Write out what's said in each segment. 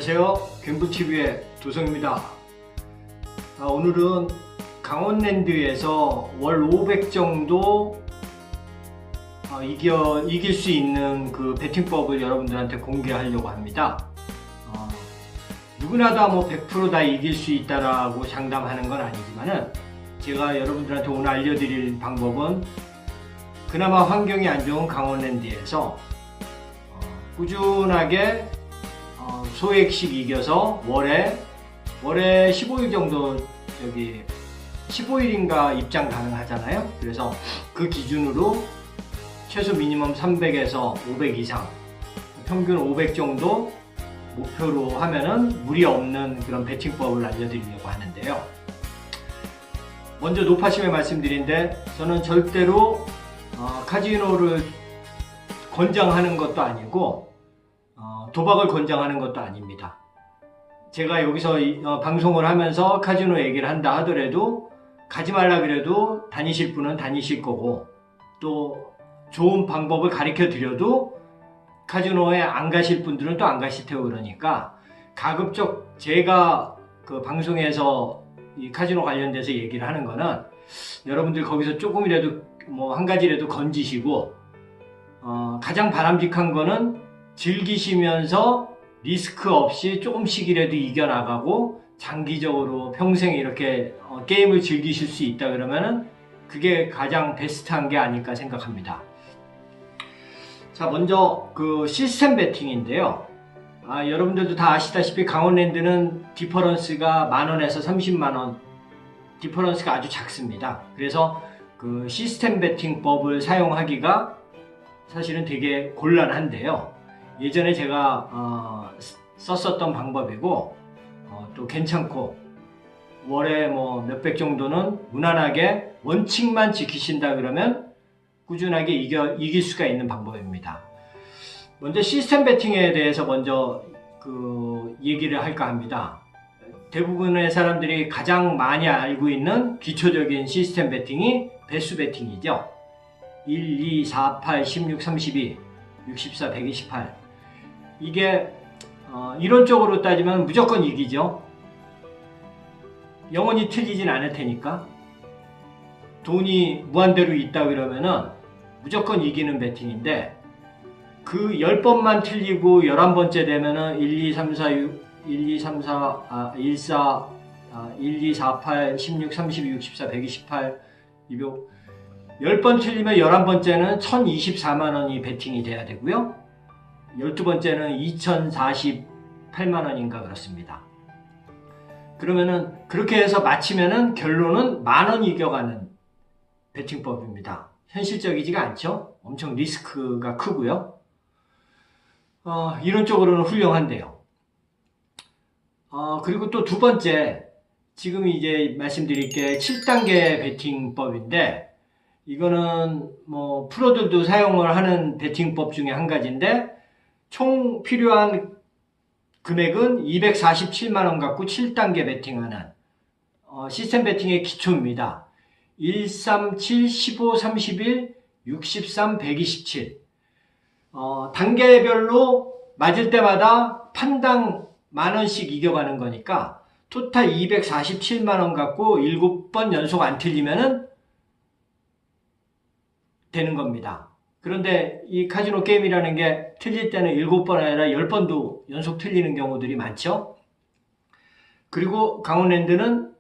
안녕하세요. 갬블TV의 도성입니다. 오늘은 강원랜드에서 월 500 정도 이길 수 있는 그 배팅법을 여러분들한테 공개하려고 합니다. 누구나 다 100% 이길 수 있다라고 장담하는 건 아니지만은 제가 여러분들한테 오늘 알려드릴 방법은 그나마 환경이 안 좋은 강원랜드에서 꾸준하게 소액씩 이겨서 월에 15일 정도 15일인가 입장 가능하잖아요. 그래서 그 기준으로 최소 미니멈 300에서 500 이상 평균 500 정도 목표로 하면은 무리 없는 그런 배팅법을 알려드리려고 하는데요. 먼저 높아심에 말씀드린데 저는 절대로 카지노를 권장하는 것도 아니고 도박을 권장하는 것도 아닙니다. 제가 여기서 방송을 하면서 카지노 얘기를 한다 하더라도 가지 말라 그래도 다니실 분은 다니실 거고 또 좋은 방법을 가르쳐 드려도 카지노에 안 가실 분들은 또 안 가실 테고 그러니까 가급적 제가 그 방송에서 이 카지노 관련돼서 얘기를 하는 거는 여러분들 거기서 조금이라도 한 가지라도 건지시고 가장 바람직한 거는 즐기시면서 리스크 없이 조금씩이라도 이겨나가고 장기적으로 평생 이렇게 게임을 즐기실 수 있다 그러면은 그게 가장 베스트한 게 아닐까 생각합니다. 자, 먼저 그 시스템 배팅인데요. 여러분들도 다 아시다시피 강원랜드는 디퍼런스가 10,000원에서 300,000원 디퍼런스가 아주 작습니다. 그래서 그 시스템 배팅법을 사용하기가 사실은 되게 곤란한데요. 예전에 제가 썼었던 방법이고 또 괜찮고 월에 몇백 정도는 무난하게 원칙만 지키신다 그러면 꾸준하게 이길 수가 있는 방법입니다. 먼저 시스템 배팅에 대해서 먼저 그 얘기를 할까 합니다. 대부분의 사람들이 가장 많이 알고 있는 기초적인 시스템 배팅이 배수 배팅이죠. 1, 2, 4, 8, 16, 32, 64, 128 이게 이론적으로 따지면 무조건 이기죠. 영원히 틀리진 않을 테니까 돈이 무한대로 있다 그러면은 무조건 이기는 배팅인데 그 10번만 틀리고 11번째 되면은 1, 2, 3, 4, 6, 1, 2, 3, 4, 1, 4, 1, 2, 4, 8, 16, 32, 64, 128, 200 10번 틀리면 11번째는 1,024만원이 배팅이 돼야 되고요. 12번째는 2,048만원인가 그렇습니다. 그러면은 그렇게 해서 마치면은 결론은 10,000원 이겨가는 배팅법입니다. 현실적이지가 않죠. 엄청 리스크가 크고요. 이론적으로는 훌륭한데요. 그리고 또 두 번째, 지금 이제 말씀드릴 게 7단계 배팅법인데 이거는 프로들도 사용을 하는 배팅법 중에 한 가지인데 총 필요한 금액은 247만원 갖고 7단계 배팅하는 시스템 배팅의 기초입니다. 1, 3, 7, 15, 31, 63, 127 단계별로 맞을 때마다 판당 10,000원씩 이겨가는 거니까 토탈 247만원 갖고 7번 연속 안 틀리면은 되는 겁니다. 그런데 이 카지노 게임이라는 게 틀릴 때는 7번 아니라 10번도 연속 틀리는 경우들이 많죠. 그리고 강원랜드는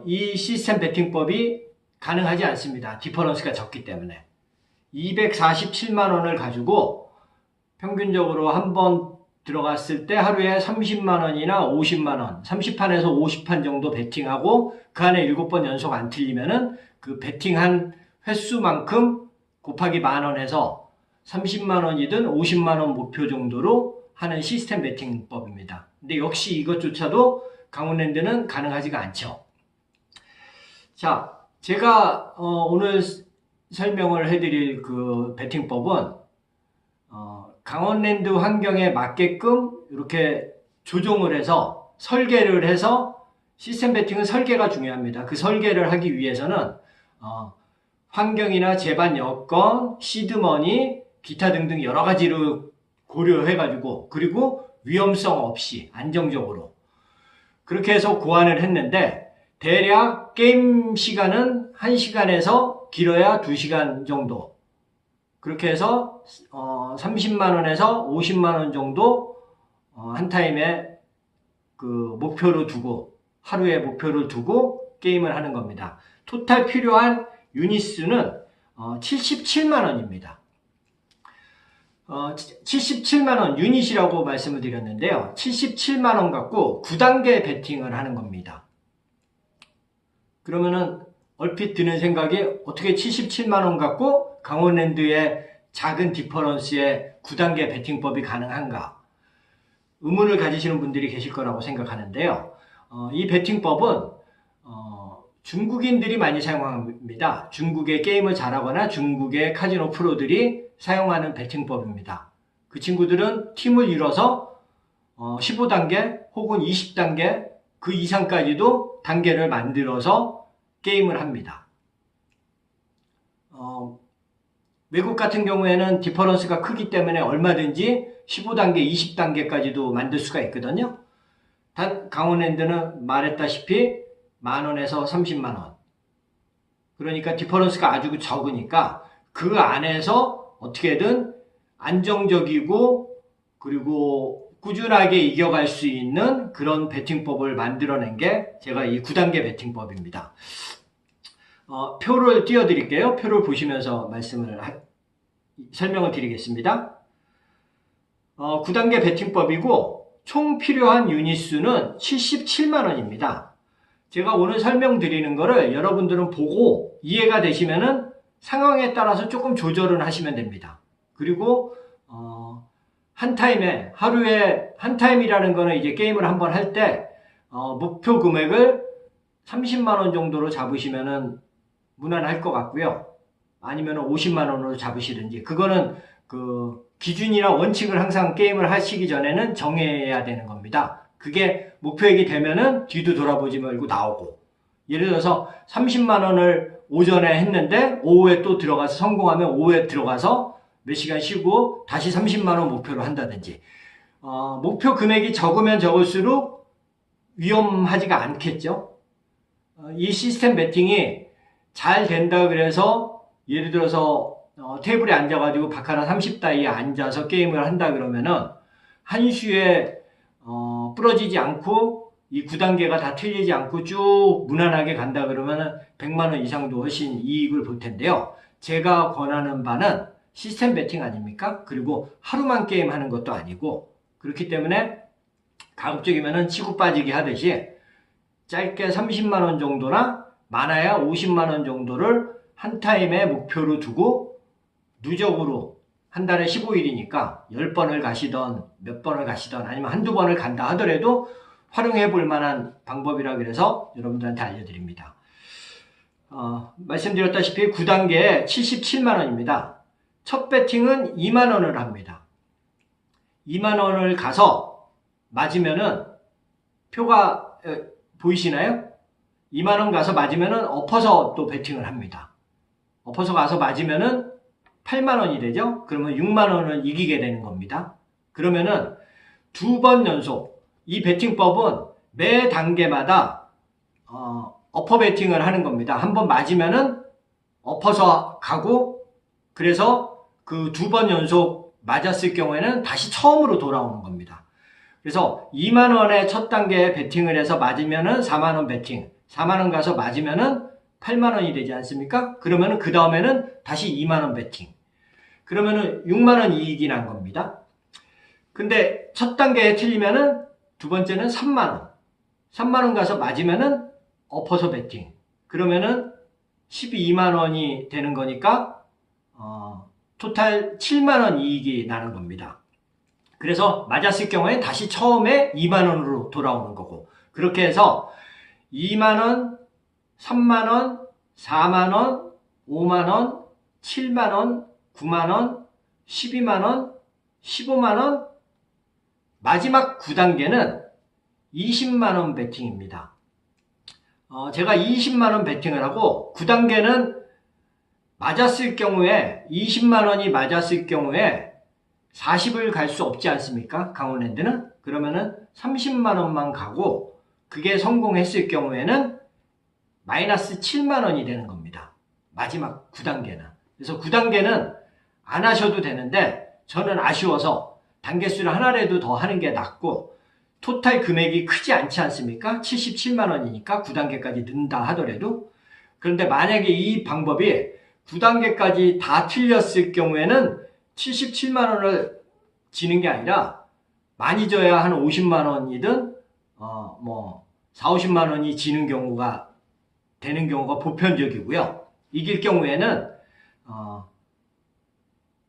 이 시스템 배팅법이 가능하지 않습니다. 디퍼런스가 적기 때문에 247만원을 가지고 평균적으로 한 번 들어갔을 때 하루에 30만원이나 50만원 30판에서 50판 정도 배팅하고 그 안에 7번 연속 안 틀리면은 그 배팅한 횟수만큼 곱하기 10,000원에서 30만원이든 50만원 목표 정도로 하는 시스템 배팅법입니다. 근데 역시 이것조차도 강원랜드는 가능하지가 않죠. 자, 제가 오늘 설명을 해드릴 그 배팅법은 강원랜드 환경에 맞게끔 이렇게 조정을 해서 설계를 해서 시스템 배팅은 설계가 중요합니다. 그 설계를 하기 위해서는 환경이나 제반 여건, 시드머니, 기타 등등 여러 가지로 고려해가지고, 그리고 위험성 없이 안정적으로 그렇게 해서 고안을 했는데, 대략 게임 시간은 1시간에서 길어야 2시간 정도, 그렇게 해서 30만원에서 50만원 정도 한 타임에 그 목표로 두고, 하루에 목표를 두고 게임을 하는 겁니다. 토탈 필요한 유닛 수는 77만원입니다. 77만원 유닛이라고 말씀을 드렸는데요. 77만원 갖고 9단계 베팅을 하는 겁니다. 그러면은 얼핏 드는 생각이, 어떻게 77만원 갖고 강원랜드의 작은 디퍼런스에 9단계 베팅법이 가능한가? 의문을 가지시는 분들이 계실 거라고 생각하는데요. 이 베팅법은 중국인들이 많이 사용합니다. 중국의 게임을 잘하거나 중국의 카지노 프로들이 사용하는 베팅법입니다. 그 친구들은 팀을 이뤄서 15단계 혹은 20단계 그 이상까지도 단계를 만들어서 게임을 합니다. 외국 같은 경우에는 디퍼런스가 크기 때문에 얼마든지 15단계, 20단계까지도 만들 수가 있거든요. 단 강원랜드는 말했다시피 만원에서 30만원. 그러니까 디퍼런스가 아주 적으니까 그 안에서 어떻게든 안정적이고 그리고 꾸준하게 이겨갈 수 있는 그런 베팅법을 만들어낸 게 제가 이 9단계 베팅법입니다. 표를 띄워드릴게요. 표를 보시면서 설명을 드리겠습니다. 9단계 베팅법이고 총 필요한 유닛 수는 77만원입니다. 제가 오늘 설명드리는 거를 여러분들은 보고 이해가 되시면은 상황에 따라서 조금 조절을 하시면 됩니다. 그리고 한 타임에, 하루에 한 타임이라는 거는 이제 게임을 한번 할 때 목표 금액을 30만원 정도로 잡으시면은 무난할 것 같고요. 아니면 50만원으로 잡으시든지, 그거는 그 기준이나 원칙을 항상 게임을 하시기 전에는 정해야 되는 겁니다. 그게 목표액이 되면은 뒤도 돌아보지 말고 나오고, 예를 들어서 30만원을 오전에 했는데 오후에 또 들어가서 성공하면 오후에 들어가서 몇 시간 쉬고 다시 30만원 목표로 한다든지, 목표 금액이 적으면 적을수록 위험하지가 않겠죠. 이 시스템 베팅이 잘 된다 그래서 예를 들어서 테이블에 앉아가지고 바카라 30다이에 앉아서 게임을 한다 그러면은 한슈에 부러지지 않고 이 9단계가 다 틀리지 않고 쭉 무난하게 간다 그러면은 100만원 이상도 훨씬 이익을 볼 텐데요. 제가 권하는 바는 시스템 베팅 아닙니까? 그리고 하루만 게임하는 것도 아니고, 그렇기 때문에 가급적이면은 치고 빠지기 하듯이 짧게 30만원 정도나 많아야 50만원 정도를 한 타임에 목표로 두고 누적으로 한 달에 15일이니까 10번을 가시던 몇 번을 가시던 아니면 한두 번을 간다 하더라도 활용해 볼 만한 방법이라 그래서 여러분들한테 알려드립니다. 말씀드렸다시피 9단계에 77만원입니다. 첫 배팅은 2만원을 합니다. 2만원을 가서 맞으면은 표가 보이시나요? 2만원 가서 맞으면은 엎어서 또 배팅을 합니다. 엎어서 가서 맞으면은 8만원이 되죠? 그러면 6만원을 이기게 되는 겁니다. 그러면은 2번 연속, 이 배팅법은 매 단계마다 엎어 배팅을 하는 겁니다. 한번 맞으면은 엎어서 가고, 그래서 그 2번 연속 맞았을 경우에는 다시 처음으로 돌아오는 겁니다. 그래서 2만원의 첫 단계에 배팅을 해서 맞으면은 4만원 배팅, 4만원 가서 맞으면은 8만원이 되지 않습니까? 그러면은 그 다음에는 다시 2만원 배팅. 그러면은 6만원 이익이 난 겁니다. 근데 첫 단계에 틀리면은 두 번째는 3만원. 3만원 가서 맞으면은 엎어서 배팅. 그러면은 12만원이 되는 거니까, 토탈 7만원 이익이 나는 겁니다. 그래서 맞았을 경우에 다시 처음에 2만원으로 돌아오는 거고, 그렇게 해서 2만원, 3만원, 4만원, 5만원, 7만원, 9만원, 12만원, 15만원, 마지막 9단계는 20만원 배팅입니다. 제가 20만원 배팅을 하고 9단계는 맞았을 경우에 20만원이 맞았을 경우에 40을 갈 수 없지 않습니까? 강원랜드는? 그러면은 30만원만 가고 그게 성공했을 경우에는 마이너스 7만원이 되는 겁니다. 마지막 9단계는. 그래서 9단계는 안 하셔도 되는데 저는 아쉬워서 단계수를 하나라도 더 하는 게 낫고 토탈 금액이 크지 않지 않습니까? 77만원이니까 9단계까지 는다 하더라도. 그런데 만약에 이 방법이 9단계까지 다 틀렸을 경우에는 77만원을 지는 게 아니라 많이 져야 한 50만원이든 4, 50만원이 지는 경우가 되는 경우가 보편적이고요. 이길 경우에는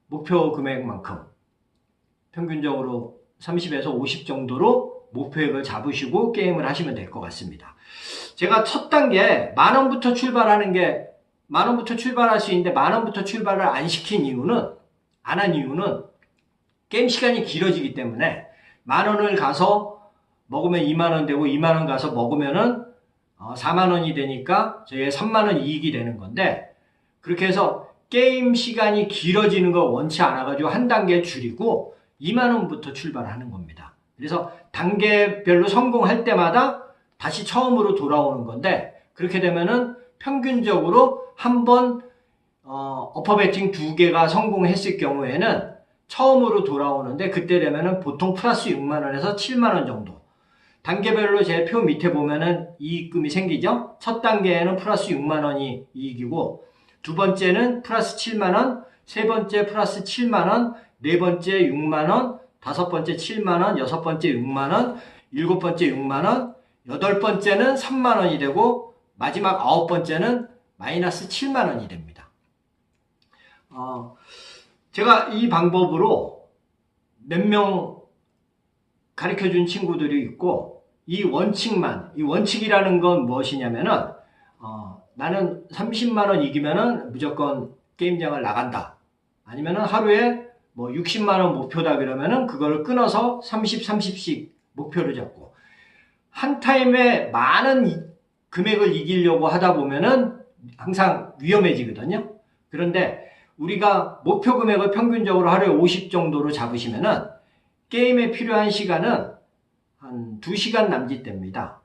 목표 금액만큼 평균적으로 30에서 50 정도로 목표액을 잡으시고 게임을 하시면 될 것 같습니다. 제가 첫 단계 만원부터 출발하는 게 만원부터 출발할 수 있는데 만원부터 출발을 안 한 이유는 게임 시간이 길어지기 때문에 만원을 가서 먹으면 2만원 되고 2만원 가서 먹으면은 4만원이 되니까 저희의 3만원 이익이 되는 건데, 그렇게 해서 게임 시간이 길어지는 거 원치 않아가지고 한 단계 줄이고 2만원부터 출발하는 겁니다. 그래서 단계별로 성공할 때마다 다시 처음으로 돌아오는 건데, 그렇게 되면은 평균적으로 한번 어퍼 베팅 2개가 성공했을 경우에는 처음으로 돌아오는데, 그때 되면은 보통 플러스 6만원에서 7만원 정도. 단계별로 제 표 밑에 보면은 이익금이 생기죠? 첫 단계에는 플러스 6만원이 이익이고, 두 번째는 플러스 7만원, 세 번째 플러스 7만원, 네 번째 6만원, 다섯 번째 7만원, 여섯 번째 6만원, 일곱 번째 6만원, 여덟 번째는 3만원이 되고, 마지막 아홉 번째는 마이너스 7만원이 됩니다. 제가 이 방법으로 몇 명 가르쳐준 친구들이 있고, 이 원칙이라는 건 무엇이냐면은, 나는 30만원 이기면은 무조건 게임장을 나간다. 아니면은 하루에 60만원 목표다 그러면은 그거를 끊어서 30, 30씩 목표를 잡고, 한 타임에 많은 금액을 이기려고 하다 보면은 항상 위험해지거든요. 그런데 우리가 목표 금액을 평균적으로 하루에 50 정도로 잡으시면은 게임에 필요한 시간은 한 2시간 남짓됩니다.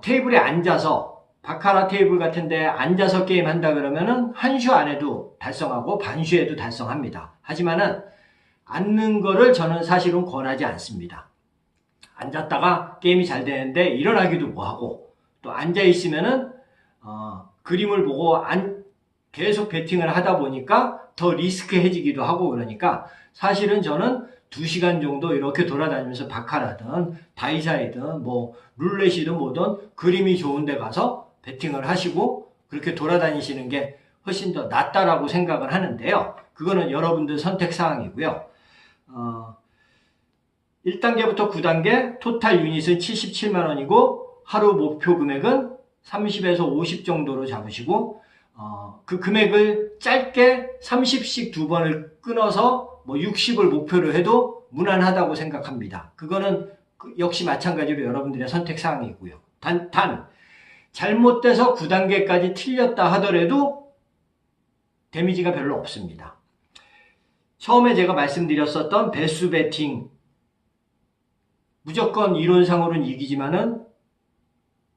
테이블에 앉아서, 바카라 테이블 같은데 앉아서 게임 한다 그러면은 1슈 안에도 달성하고 반슈에도 달성합니다. 하지만은 앉는 거를 저는 사실은 권하지 않습니다. 앉았다가 게임이 잘 되는데 일어나기도 뭐하고, 또 앉아 있으면은 그림을 보고 계속 배팅을 하다 보니까 더 리스크해지기도 하고, 그러니까 사실은 저는 2시간 정도 이렇게 돌아다니면서 바카라든 다이사이든 룰렛이든 뭐든 그림이 좋은 데 가서 배팅을 하시고 그렇게 돌아다니시는 게 훨씬 더 낫다라고 생각을 하는데요. 그거는 여러분들 선택사항이고요. 1단계부터 9단계 토탈 유닛은 77만원이고 하루 목표 금액은 30에서 50 정도로 잡으시고, 그 금액을 짧게 30씩 2번을 끊어서 60을 목표로 해도 무난하다고 생각합니다. 그거는 역시 마찬가지로 여러분들의 선택사항이고요. 단 잘못돼서 9단계까지 틀렸다 하더라도 데미지가 별로 없습니다. 처음에 제가 말씀드렸었던 배수 배팅, 무조건 이론상으로는 이기지만은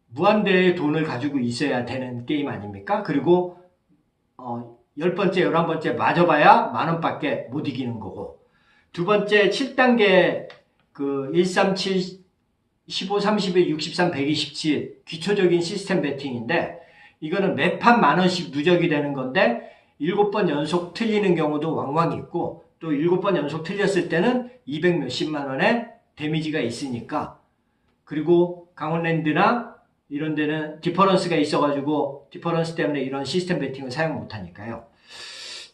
무한대의 돈을 가지고 있어야 되는 게임 아닙니까? 그리고 10번째, 11번째 맞아봐야 만원밖에 못 이기는 거고, 두 번째 7단계 137, 15, 31, 63, 127 기초적인 시스템 배팅인데, 이거는 매판 만원씩 누적이 되는 건데 7번 연속 틀리는 경우도 왕왕 있고, 또 7번 연속 틀렸을 때는 200 몇십만 원의 데미지가 있으니까. 그리고 강원랜드나 이런 데는 디퍼런스가 있어가지고 디퍼런스 때문에 이런 시스템 배팅을 사용 못하니까요.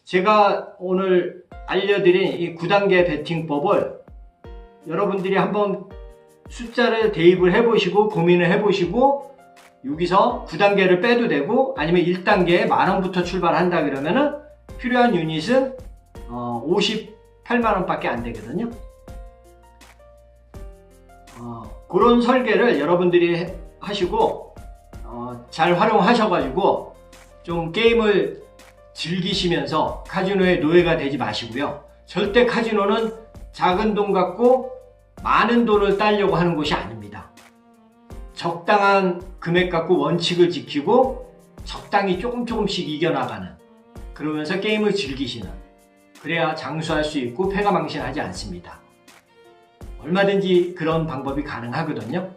제가 오늘 알려드린 이 9단계 배팅법을 여러분들이 한번 숫자를 대입을 해보시고 고민을 해보시고, 여기서 9단계를 빼도 되고 아니면 1단계에 만원부터 출발한다 그러면은 필요한 유닛은 58만원 밖에 안 되거든요. 그런 설계를 여러분들이 하시고 잘 활용하셔가지고 좀 게임을 즐기시면서 카지노의 노예가 되지 마시고요. 절대 카지노는 작은 돈 갖고 많은 돈을 따려고 하는 곳이 아닙니다. 적당한 금액 갖고 원칙을 지키고 적당히 조금씩 이겨나가는, 그러면서 게임을 즐기시는, 그래야 장수할 수 있고 패가망신하지 않습니다. 얼마든지 그런 방법이 가능하거든요.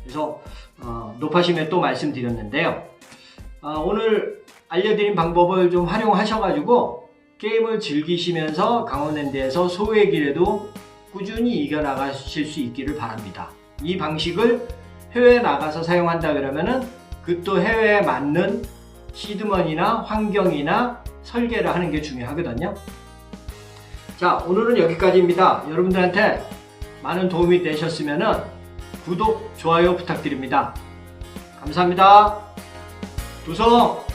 그래서 높아심에 또 말씀드렸는데요. 오늘 알려드린 방법을 좀 활용하셔가지고 게임을 즐기시면서 강원랜드에서 소액이라도 꾸준히 이겨나가실 수 있기를 바랍니다. 이 방식을 해외에 나가서 사용한다 그러면은 그 또 해외에 맞는 시드머니나 환경이나 설계를 하는 게 중요하거든요. 자, 오늘은 여기까지입니다. 여러분들한테 많은 도움이 되셨으면은 구독, 좋아요 부탁드립니다. 감사합니다. 두성!